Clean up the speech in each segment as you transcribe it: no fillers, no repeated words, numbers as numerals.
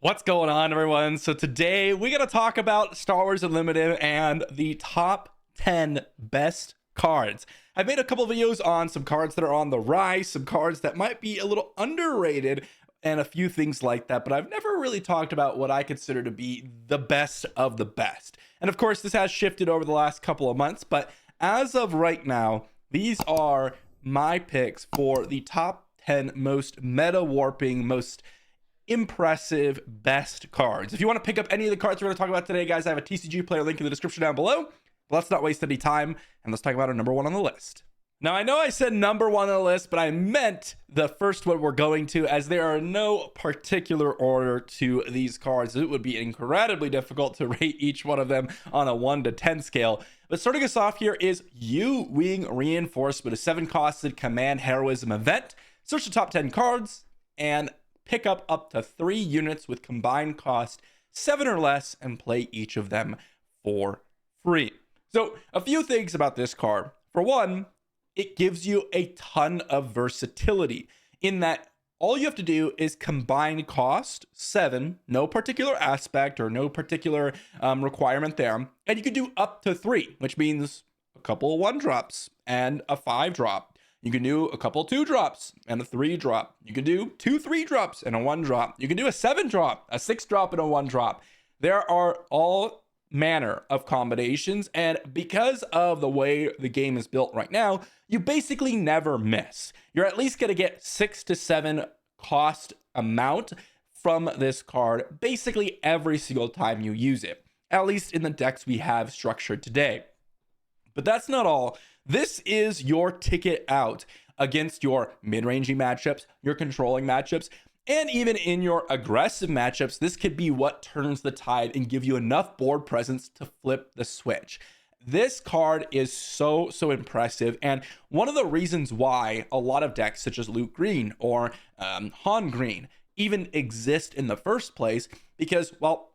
What's going on, everyone? So today we're going to talk about Star Wars Unlimited and the top 10 best cards. I've made a couple videos on some cards that are on the rise, some cards that might be a little underrated, and a few things like that, but I've never really talked about what I consider to be the best of the best. And of course, this has shifted over the last couple of months, but as of right now, these are my picks for the top 10 most meta warping, most impressive best cards. If you want to pick up any of the cards we're going to talk about today, guys, I have a TCG player link in the description down below. But let's not waste any time and let's talk about our number one on the list. Now, I know I said number one on the list, but I meant the first one we're going to, as there are no particular order to these cards. It would be incredibly difficult to rate each one of them on a 1 to 10 scale. But starting us off here is U-Wing Reinforcement, a 7-costed command heroism event. Search the top 10 cards and pick up to 3 units with combined cost 7 or less and play each of them for free. So a few things about this card. For one, it gives you a ton of versatility in that all you have to do is combine cost 7, no particular aspect or no particular requirement there, and you can do up to 3, which means a couple of 1-drops and a 5-drop. You can do a couple 2-drops and a 3-drop. You can do 2 3-drops and a 1-drop. You can do a 7-drop, a 6-drop, and a 1-drop. There are all manner of combinations, and because of the way the game is built right now, you basically never miss. You're at least going to get 6 to 7 cost amount from this card basically every single time you use it, at least in the decks we have structured today. But that's not all. This is your ticket out against your mid-ranging matchups, your controlling matchups, and even in your aggressive matchups. This could be what turns the tide and give you enough board presence to flip the switch. This card is so impressive, and one of the reasons why a lot of decks such as Luke Green or Han Green even exist in the first place, because, well,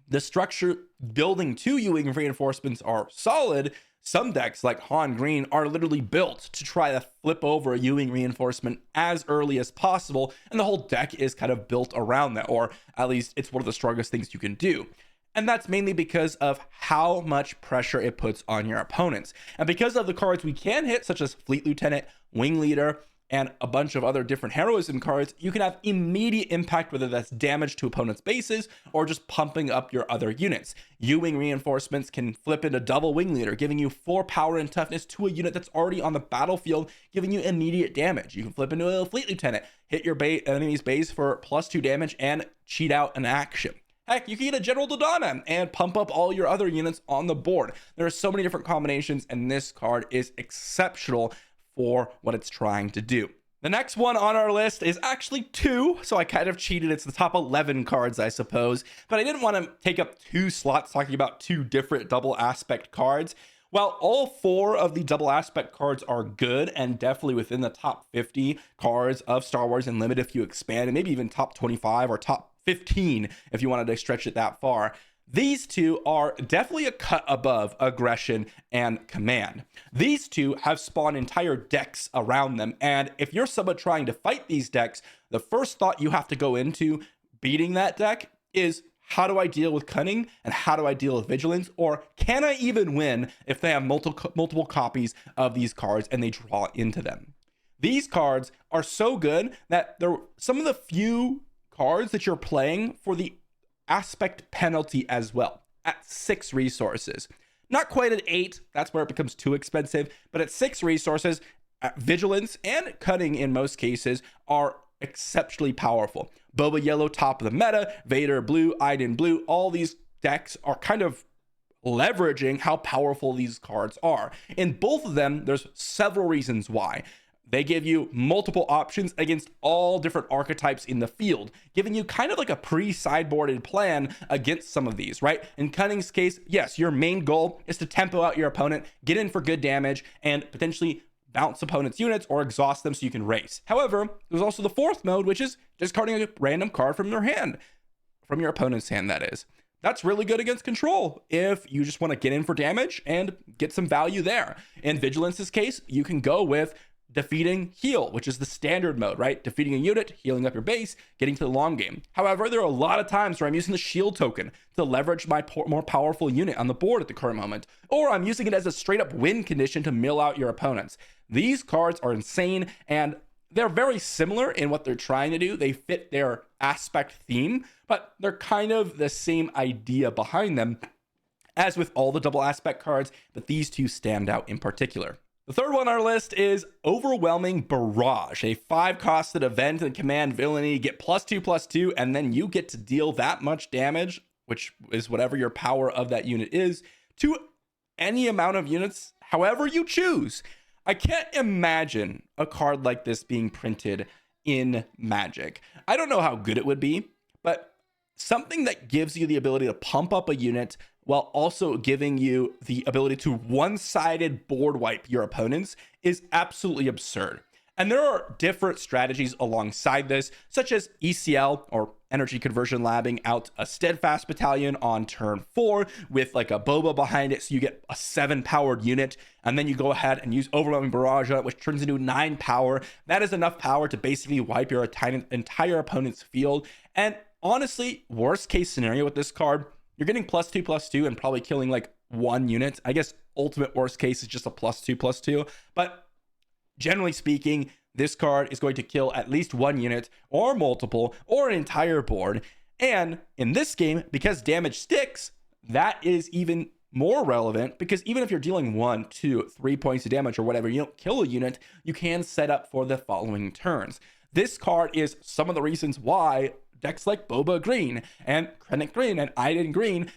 the structure building to U-Wing reinforcements are solid. Some decks like Han Green are literally built to try to flip over a U-Wing reinforcement as early as possible, and the whole deck is kind of built around that, or at least it's one of the strongest things you can do. And that's mainly because of how much pressure it puts on your opponents. And because of the cards we can hit, such as Fleet Lieutenant, Wing Leader, and a bunch of other different heroism cards, you can have immediate impact, whether that's damage to opponents' bases or just pumping up your other units. U-Wing reinforcements can flip into double Wing Leader, giving you 4 power and toughness to a unit that's already on the battlefield, giving you immediate damage. You can flip into a Fleet Lieutenant, hit your enemy's base for +2 damage and cheat out an action. Heck, you can get a General Dodonna and pump up all your other units on the board. There are so many different combinations, and this card is exceptional for what it's trying to do. The next one on our list is actually 2, so I kind of cheated. It's the top 11 cards, I suppose, but I didn't want to take up 2 slots talking about 2 different double aspect cards. While all 4 of the double aspect cards are good and definitely within the top 50 cards of Star Wars Unlimited if you expand, and maybe even top 25 or top 15 if you wanted to stretch it that far, these 2 are definitely a cut above aggression and command. These 2 have spawned entire decks around them, and if you're someone trying to fight these decks, the first thought you have to go into beating that deck is, how do I deal with Cunning and how do I deal with Vigilance? Or can I even win if they have multiple copies of these cards and they draw into them? These cards are so good that they're some of the few cards that you're playing for the aspect penalty as well, at 6 resources. Not quite at 8, that's where it becomes too expensive, but at 6 resources, Vigilance and Cunning in most cases are exceptionally powerful. Boba Yellow, top of the meta, Vader Blue, Iden Blue, all these decks are kind of leveraging how powerful these cards are. In both of them, there's several reasons why. They give you multiple options against all different archetypes in the field, giving you kind of like a pre-sideboarded plan against some of these, right? In Cunning's case, yes, your main goal is to tempo out your opponent, get in for good damage, and potentially bounce opponents' units or exhaust them so you can race. However, there's also the 4th mode, which is discarding a random card from your hand, from your opponent's hand, that is. That's really good against control if you just want to get in for damage and get some value there. In Vigilance's case, you can go with defeating heal, which is the standard mode, right? Defeating a unit, healing up your base, getting to the long game. However, there are a lot of times where I'm using the shield token to leverage my more powerful unit on the board at the current moment, or I'm using it as a straight up win condition to mill out your opponents. These cards are insane, and they're very similar in what they're trying to do. They fit their aspect theme, but they're kind of the same idea behind them as with all the double aspect cards, but these two stand out in particular. The third one on our list is Overwhelming Barrage, a 5-costed event in command villainy. Get +2/+2, and then you get to deal that much damage, which is whatever your power of that unit is, to any amount of units, however you choose. I can't imagine a card like this being printed in Magic. I don't know how good it would be, but something that gives you the ability to pump up a unit while also giving you the ability to one-sided board wipe your opponents is absolutely absurd. And there are different strategies alongside this, such as ECL, or Energy Conversion Labbing, out a Steadfast Battalion on turn 4 with like a Boba behind it, so you get a 7-powered unit, and then you go ahead and use Overwhelming Barrage on it, which turns into 9 power. That is enough power to basically wipe your entire opponent's field. And honestly, worst case scenario with this card, you're getting +2/+2 and probably killing like 1 unit. I guess ultimate worst case is just a +2/+2, but generally speaking, this card is going to kill at least 1 unit or multiple or an entire board. And in this game, because damage sticks, that is even more relevant, because even if you're dealing 1, 2, 3 points of damage or whatever, you don't kill a unit, you can set up for the following turns. This card is some of the reasons why decks like Boba Green and Krennic Green and Iden Green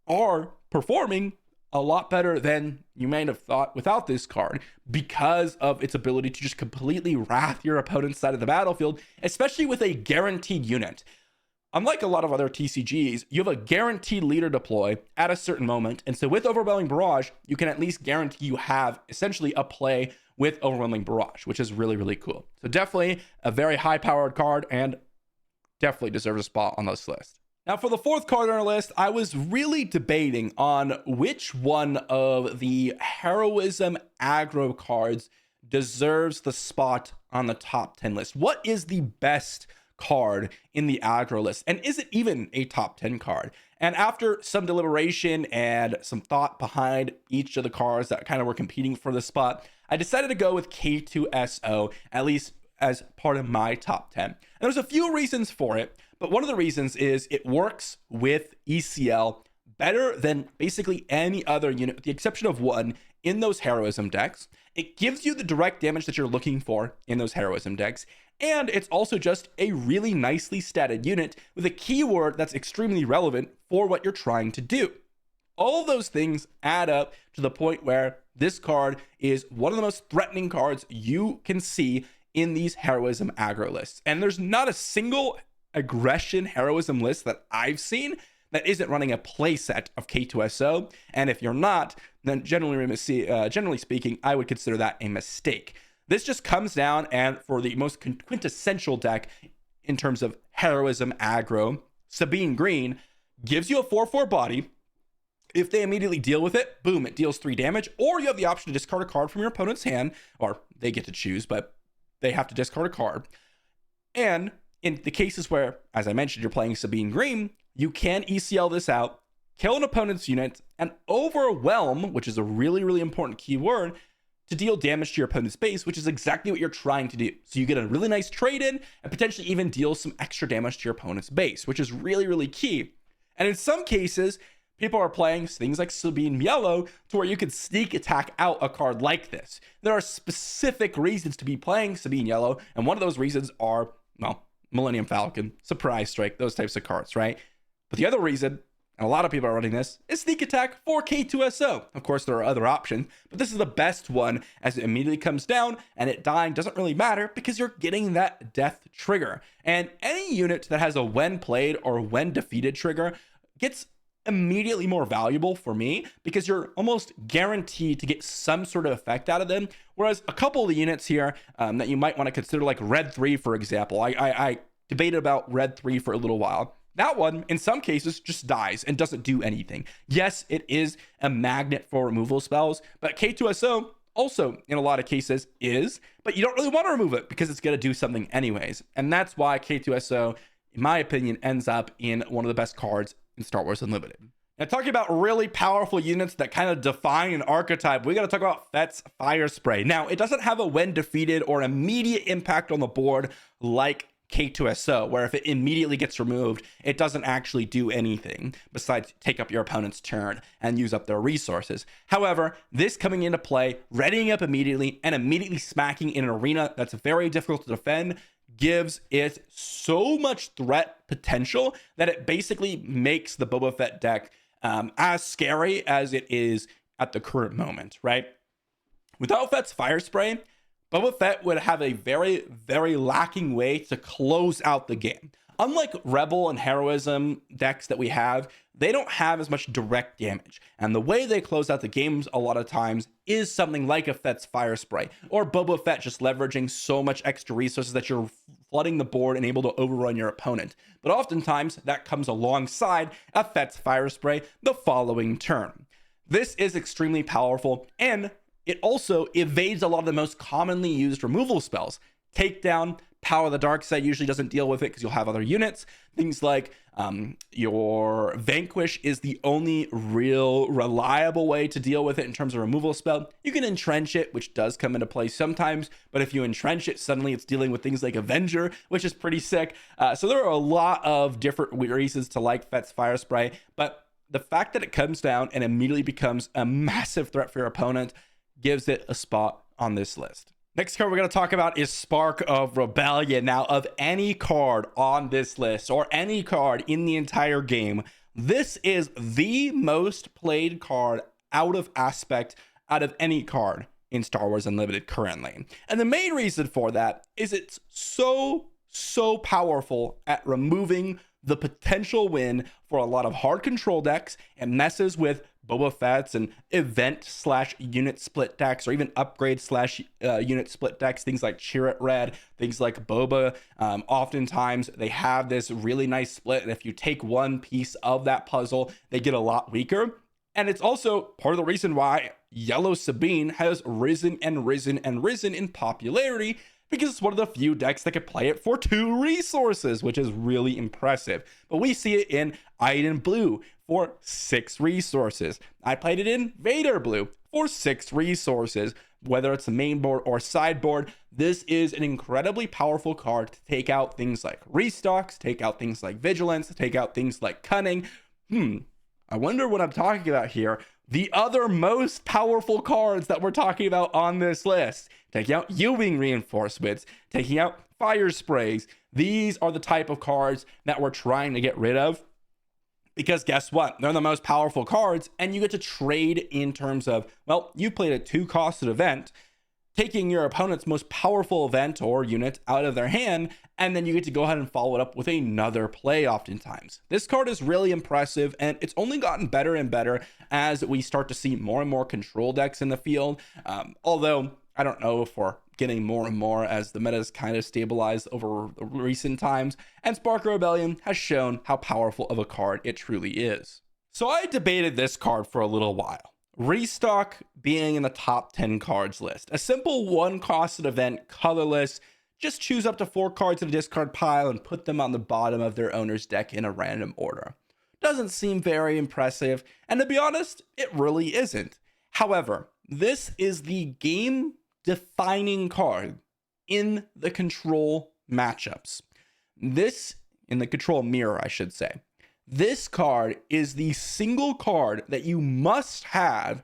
are performing a lot better than you may have thought without this card, because of its ability to just completely wrath your opponent's side of the battlefield, especially with a guaranteed unit. Unlike a lot of other TCGs, you have a guaranteed leader deploy at a certain moment, and so with Overwhelming Barrage, you can at least guarantee you have essentially a play with Overwhelming Barrage, which is really, really cool. So definitely a very high-powered card, and definitely deserves a spot on this list. Now, for the fourth card on our list, I was really debating on which one of the heroism aggro cards deserves the spot on the top 10 list. What is the best card in the aggro list? And is it even a top 10 card? And after some deliberation and some thought behind each of the cards that kind of were competing for the spot, I decided to go with K2SO, at least as part of my top 10. And there's a few reasons for it, but one of the reasons is it works with ECL better than basically any other unit, with the exception of one, in those heroism decks. It gives you the direct damage that you're looking for in those heroism decks, and it's also just a really nicely statted unit with a keyword that's extremely relevant for what you're trying to do. All of those things add up to the point where this card is one of the most threatening cards you can see in these heroism aggro lists. And there's not a single aggression heroism list that I've seen that isn't running a playset of K2SO. And if you're not, then generally speaking, I would consider that a mistake. This just comes down, and for the most quintessential deck in terms of heroism aggro, Sabine Green gives you a 4/4 body. If they immediately deal with it, boom, it deals 3 damage. Or you have the option to discard a card from your opponent's hand, or they get to choose, but they have to discard a card. And in the cases where, as I mentioned, you're playing Sabine Green, you can ECL this out, kill an opponent's unit, and overwhelm, which is a really, really important keyword, to deal damage to your opponent's base, which is exactly what you're trying to do. So you get a really nice trade in and potentially even deal some extra damage to your opponent's base, which is really, really key. And in some cases, people are playing things like Sabine Yellow to where you could sneak attack out a card like this. There are specific reasons to be playing Sabine Yellow, and one of those reasons are, well, Millennium Falcon, Surprise Strike, those types of cards, right? But the other reason, and a lot of people are running this, is sneak attack for K2SO. Of course, there are other options, but this is the best one as it immediately comes down, and it dying doesn't really matter because you're getting that death trigger. And any unit that has a when played or when defeated trigger gets immediately more valuable for me, because you're almost guaranteed to get some sort of effect out of them. Whereas a couple of the units here that you might want to consider, like Red 3, for example, I debated about Red 3 for a little while. That one, in some cases, just dies and doesn't do anything. Yes, it is a magnet for removal spells, but K2SO also in a lot of cases is, but you don't really want to remove it because it's going to do something anyways. And that's why K2SO, in my opinion, ends up in one of the best cards in Star Wars Unlimited. Now, talking about really powerful units that kind of define an archetype, we got to talk about Fett's Firespray. Now, it doesn't have a when defeated or immediate impact on the board like K2SO, where if it immediately gets removed, it doesn't actually do anything besides take up your opponent's turn and use up their resources. However, this coming into play, readying up immediately and immediately smacking in an arena that's very difficult to defend, gives it so much threat potential that it basically makes the Boba Fett deck as scary as it is at the current moment, right? Without Fett's Firespray, Boba Fett would have a very, very lacking way to close out the game. Unlike Rebel and Heroism decks that we have, they don't have as much direct damage. And the way they close out the games a lot of times is something like a Fett's Firespray, or Boba Fett just leveraging so much extra resources that you're flooding the board and able to overrun your opponent. But oftentimes that comes alongside a Fett's Firespray the following turn. This is extremely powerful, and it also evades a lot of the most commonly used removal spells. Takedown, Power of the Dark Side usually doesn't deal with it because you'll have other units. Things like your Vanquish is the only real reliable way to deal with it in terms of removal spell. You can entrench it, which does come into play sometimes, but if you entrench it, suddenly it's dealing with things like Avenger, which is pretty sick. So there are a lot of different reasons to like Fett's Firespray, but the fact that it comes down and immediately becomes a massive threat for your opponent gives it a spot on this list. Next card we're going to talk about is Spark of Rebellion. Now, of any card on this list or any card in the entire game, this is the most played card out of aspect out of any card in Star Wars Unlimited currently. And the main reason for that is it's so powerful at removing the potential win for a lot of hard control decks and messes with Boba Fett's and event/unit split decks, or even upgrade/unit split decks, things like Chirrut Red, things like Boba. Oftentimes they have this really nice split, and if you take one piece of that puzzle, they get a lot weaker. And it's also part of the reason why Yellow Sabine has risen in popularity, because it's one of the few decks that can play it for 2 resources, which is really impressive. But we see it in Iden Blue for 6 resources. I played it in Vader Blue for 6 resources. Whether it's the main board or sideboard, this is an incredibly powerful card to take out things like Restocks, take out things like Vigilance, take out things like Cunning. I wonder what I'm talking about here. The other most powerful cards that we're talking about on this list. Taking out U-Wing reinforcements, taking out fire sprays. These are the type of cards that we're trying to get rid of. Because guess what? They're the most powerful cards, and you get to trade in terms of, well, you played a 2-costed event, taking your opponent's most powerful event or unit out of their hand, and then you get to go ahead and follow it up with another play oftentimes. This card is really impressive, and it's only gotten better and better as we start to see more and more control decks in the field. Although, I don't know if we're getting more and more as the meta has kind of stabilized over the recent times, and Spark of Rebellion has shown how powerful of a card it truly is. So I debated this card for a little while. Restock being in the top 10 cards list. A simple 1-costed event, colorless, just choose up to 4 cards in a discard pile and put them on the bottom of their owner's deck in a random order. Doesn't seem very impressive, and to be honest, it really isn't. However, this is the game-defining card in the control matchups. This, in the control mirror, I should say. This card is the single card that you must have,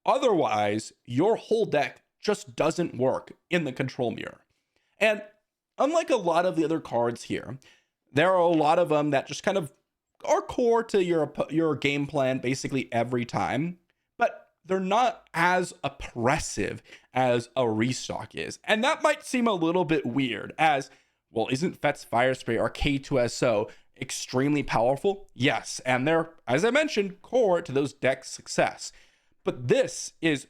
otherwise your whole deck just doesn't work in the control mirror. And unlike a lot of the other cards here, there are a lot of them that just kind of are core to your game plan basically every time, but they're not as oppressive as a Restock is. And that might seem a little bit weird as, well, isn't Fett's Firespray or K2SO extremely powerful? Yes, and they're, as I mentioned, core to those decks' success. But this is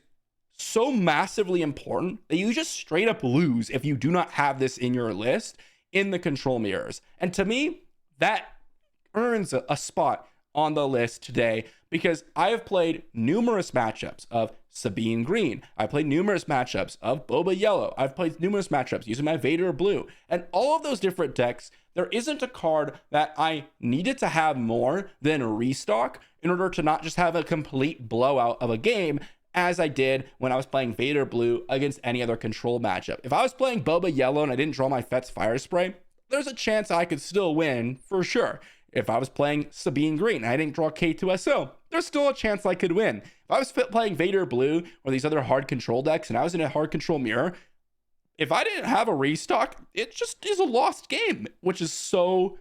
so massively important that you just straight up lose if you do not have this in your list in the control mirrors. And to me, that earns a spot on the list today because I have played numerous matchups of Sabine Green. I played numerous matchups of Boba Yellow. I've played numerous matchups using my Vader Blue. And all of those different decks, there isn't a card that I needed to have more than Restock in order to not just have a complete blowout of a game as I did when I was playing Vader Blue against any other control matchup. If I was playing Boba Yellow and I didn't draw my Fett's Firespray, there's a chance I could still win for sure. If I was playing Sabine Green and I didn't draw K2SO, there's still a chance I could win. If I was playing Vader Blue or these other hard control decks and I was in a hard control mirror, if I didn't have a Restock, it just is a lost game, which is so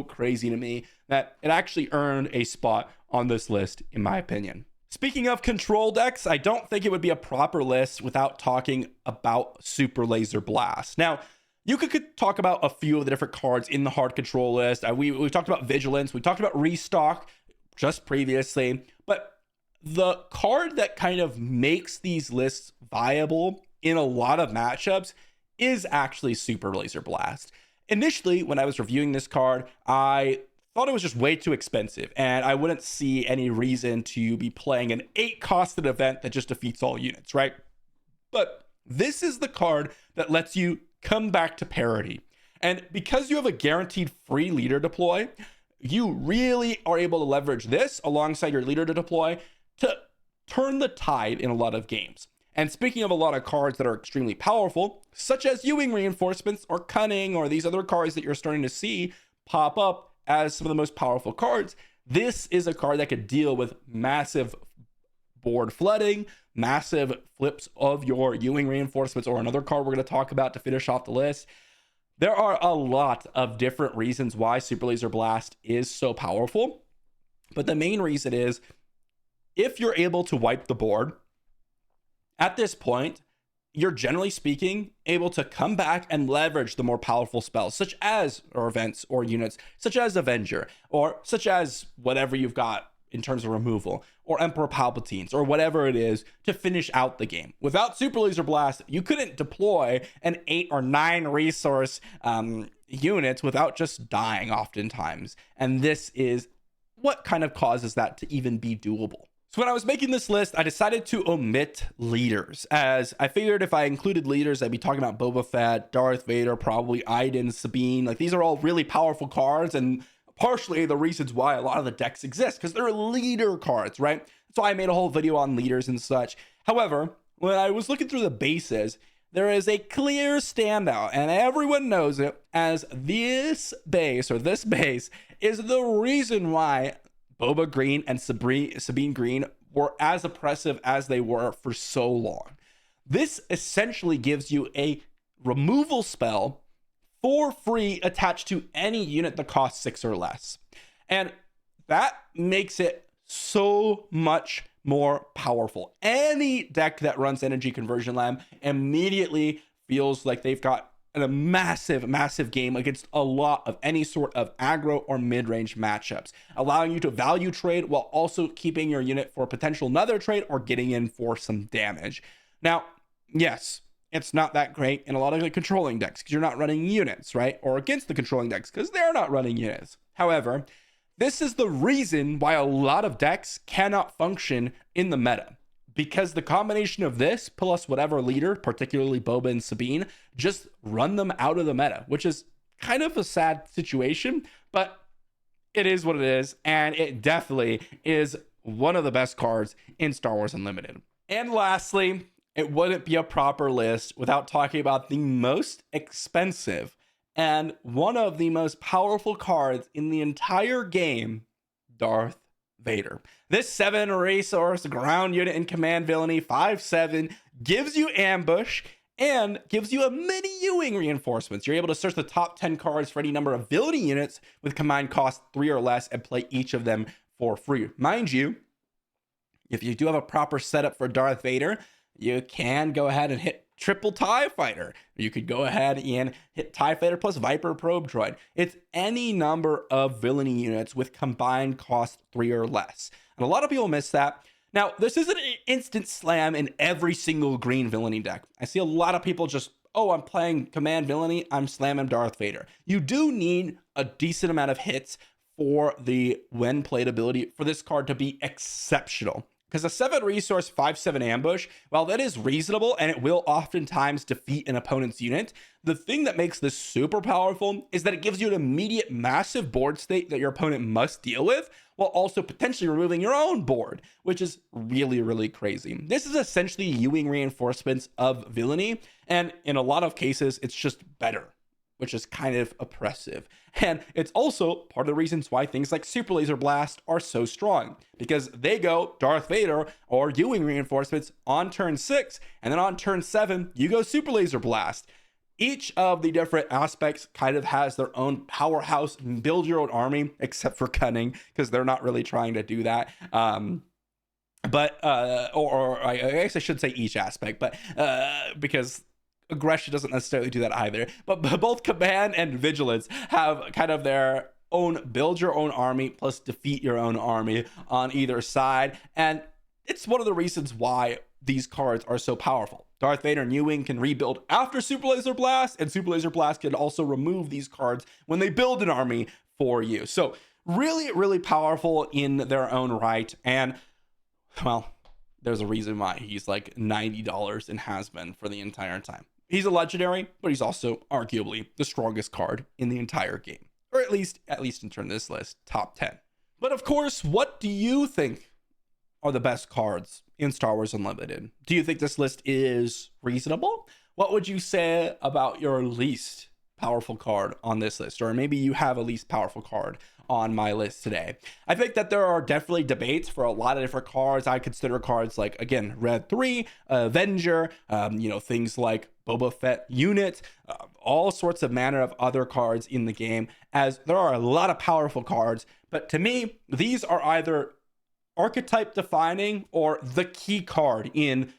crazy to me that it actually earned a spot on this list, in my opinion. Speaking of control decks, I don't think it would be a proper list without talking about Superlaser Blast. Now, you could talk about a few of the different cards in the hard control list. We talked about Vigilance. We talked about Restock just previously. But the card that kind of makes these lists viable in a lot of matchups is actually Superlaser Blast. Initially, when I was reviewing this card, I thought it was just way too expensive, and I wouldn't see any reason to be playing an 8-costed event that just defeats all units, right? But this is the card that lets you come back to parity. And because you have a guaranteed free leader deploy, you really are able to leverage this alongside your leader to deploy to turn the tide in a lot of games. And speaking of a lot of cards that are extremely powerful, such as Ewing Reinforcements or Cunning or these other cards that you're starting to see pop up as some of the most powerful cards, this is a card that could deal with massive board flooding, massive flips of your Ewing Reinforcements, or another card we're going to talk about to finish off the list. There are a lot of different reasons why Superlaser Blast is so powerful, but the main reason is if you're able to wipe the board, at this point, you're generally speaking able to come back and leverage the more powerful spells, such as, or events or units, such as Avenger, or such as whatever you've got in terms of removal, or Emperor Palpatines, or whatever it is, to finish out the game. Without Superlaser Blast, you couldn't deploy an 8 or 9 resource units without just dying oftentimes. And this is what kind of causes that to even be doable. So when I was making this list, I decided to omit leaders, as I figured if I included leaders, I'd be talking about Boba Fett, Darth Vader, probably Iden, Sabine. Like, these are all really powerful cards, and partially the reasons why a lot of the decks exist, because they're leader cards, right? That's why I made a whole video on leaders and such. However, when I was looking through the bases, there is a clear standout, and everyone knows it, as this base is the reason why Boba Green and Sabine Green were as oppressive as they were for so long. This essentially gives you a removal spell for free attached to any unit that costs 6 or less. And that makes it so much more powerful. Any deck that runs Energy Conversion Lamp immediately feels like they've got a massive game against a lot of any sort of aggro or mid-range matchups, allowing you to value trade while also keeping your unit for potential another trade or getting in for some damage. Now, yes, it's not that great in a lot of the controlling decks because you're not running units, right? Or against the controlling decks because they're not running units. However, this is the reason why a lot of decks cannot function in the meta, because the combination of this plus whatever leader, particularly Boba and Sabine, just run them out of the meta, which is kind of a sad situation, but it is what it is, and it definitely is one of the best cards in Star Wars Unlimited. And lastly, it wouldn't be a proper list without talking about the most expensive and one of the most powerful cards in the entire game, Darth Vader. This 7 resource ground unit in command villainy, 5/7, gives you ambush and gives you a mini Ewing Reinforcements. You're able to search the top 10 cards for any number of villainy units with combined cost 3 or less and play each of them for free. Mind you, if you do have a proper setup for Darth Vader, you can go ahead and hit triple TIE Fighter. You could go ahead and hit TIE Fighter plus Viper Probe Droid. It's any number of villainy units with combined cost 3 or less. And a lot of people miss that. Now, this isn't an instant slam in every single green villainy deck. I see a lot of people just, oh, I'm playing command villainy, I'm slamming Darth Vader. You do need a decent amount of hits for the when played ability for this card to be exceptional. Because a 7 resource 5/7 ambush, while that is reasonable and it will oftentimes defeat an opponent's unit, the thing that makes this super powerful is that it gives you an immediate massive board state that your opponent must deal with, while also potentially removing your own board, which is really, really crazy. This is essentially Ewing reinforcements of villainy, and in a lot of cases, it's just better, which is kind of oppressive. And it's also part of the reasons why things like Superlaser Blast are so strong, because they go Darth Vader or Ewing reinforcements on turn 6, and then on turn 7, you go Superlaser Blast. Each of the different aspects kind of has their own powerhouse, build your own army, except for Cunning, because they're not really trying to do that. Or I guess I should say each aspect, but because aggression doesn't necessarily do that either. But both Command and Vigilance have kind of their own build your own army plus defeat your own army on either side. And it's one of the reasons why these cards are so powerful. Darth Vader and Ewing can rebuild after Superlaser Blast, and Superlaser Blast can also remove these cards when they build an army for you. So really, really powerful in their own right. And, well, there's a reason why he's like $90 and has been for the entire time. He's a legendary, but he's also arguably the strongest card in the entire game. Or at least in terms of this list, top 10. But of course, what do you think are the best cards in Star Wars Unlimited? Do you think this list is reasonable? What would you say about your least powerful card on this list? Or maybe you have a least powerful card on my list today. I think that there are definitely debates for a lot of different cards. I consider cards like, again, Red 3, Avenger, things like Boba Fett unit, all sorts of manner of other cards in the game, as there are a lot of powerful cards. But to me, these are either archetype defining or the key card in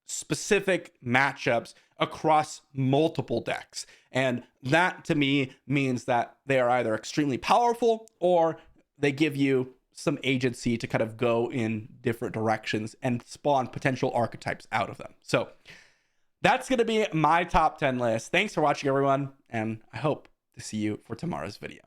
specific matchups across multiple decks. And that to me means that they are either extremely powerful or they give you some agency to kind of go in different directions and spawn potential archetypes out of them. So that's going to be my top 10 list. Thanks for watching, everyone, and I hope to see you for tomorrow's video.